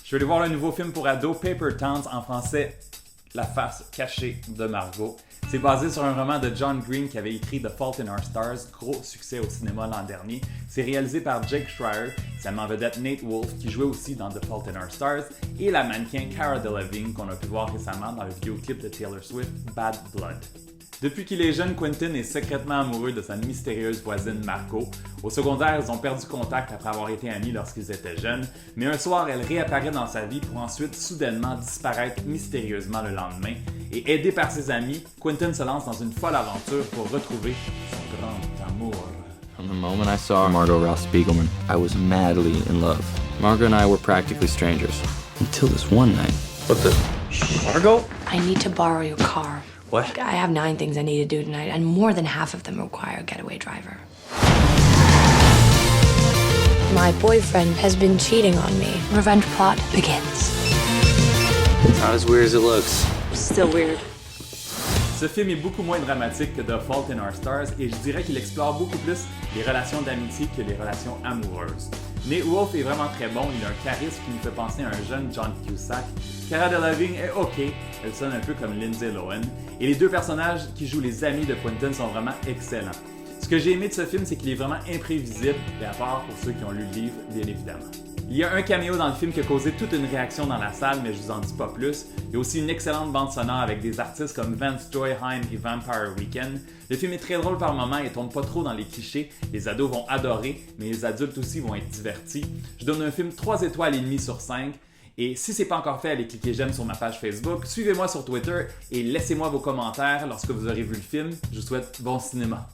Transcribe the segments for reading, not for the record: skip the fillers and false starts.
Je vais aller voir le nouveau film pour ados Paper Towns, en français La face cachée de Margot. C'est basé sur un roman de John Green qui avait écrit The Fault in Our Stars, gros succès au cinéma l'an dernier. C'est réalisé par Jake Schreier, sa main vedette Nate Wolff qui jouait aussi dans The Fault in Our Stars, et la mannequin Cara Delevingne qu'on a pu voir récemment dans le vidéoclip de Taylor Swift, Bad Blood. Depuis qu'il est jeune, Quentin est secrètement amoureux de sa mystérieuse voisine Margot. Au secondaire, ils ont perdu contact après avoir été amis lorsqu'ils étaient jeunes, mais un soir, elle réapparaît dans sa vie pour ensuite soudainement disparaître mystérieusement le lendemain. Et aidé par ses amis, Quentin se lance dans une folle aventure pour retrouver son grand amour. From the moment I saw Margot Ross Spiegelman, I was madly in love. Margot and I were practically strangers. Until this one night. What the? Margot? I need to borrow your car. What? I have 9 things I need to do tonight, and more than half of them require a getaway driver. My boyfriend has been cheating on me. Revenge plot begins. It's not as weird as it looks. Still weird. Ce film est beaucoup moins dramatique que The Fault in Our Stars et je dirais qu'il explore beaucoup plus les relations d'amitié que les relations amoureuses. Nate Wolff est vraiment très bon, il a un charisme qui nous fait penser à un jeune John Cusack. Cara Delevingne est ok, elle sonne un peu comme Lindsay Lohan. Et les deux personnages qui jouent les amis de Quentin sont vraiment excellents. Ce que j'ai aimé de ce film, c'est qu'il est vraiment imprévisible, et à part pour ceux qui ont lu le livre, bien évidemment. Il y a un caméo dans le film qui a causé toute une réaction dans la salle, mais je vous en dis pas plus. Il y a aussi une excellente bande sonore avec des artistes comme Vance Joyheim et Vampire Weekend. Le film est très drôle par moments et tombe pas trop dans les clichés. Les ados vont adorer, mais les adultes aussi vont être divertis. Je donne un film 3 étoiles et demie sur 5. Et si c'est pas encore fait, allez cliquer j'aime sur ma page Facebook, suivez-moi sur Twitter et laissez-moi vos commentaires lorsque vous aurez vu le film. Je vous souhaite bon cinéma.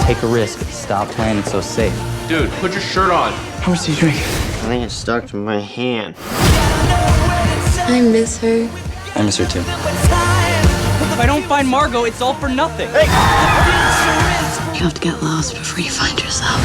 Take a risk. Stop playing it so safe. Dude, put your shirt on. How much do you drink? I think it's stuck to my hand. I miss her. I miss her too. If I don't find Margot, it's all for nothing. You have to get lost before you find yourself.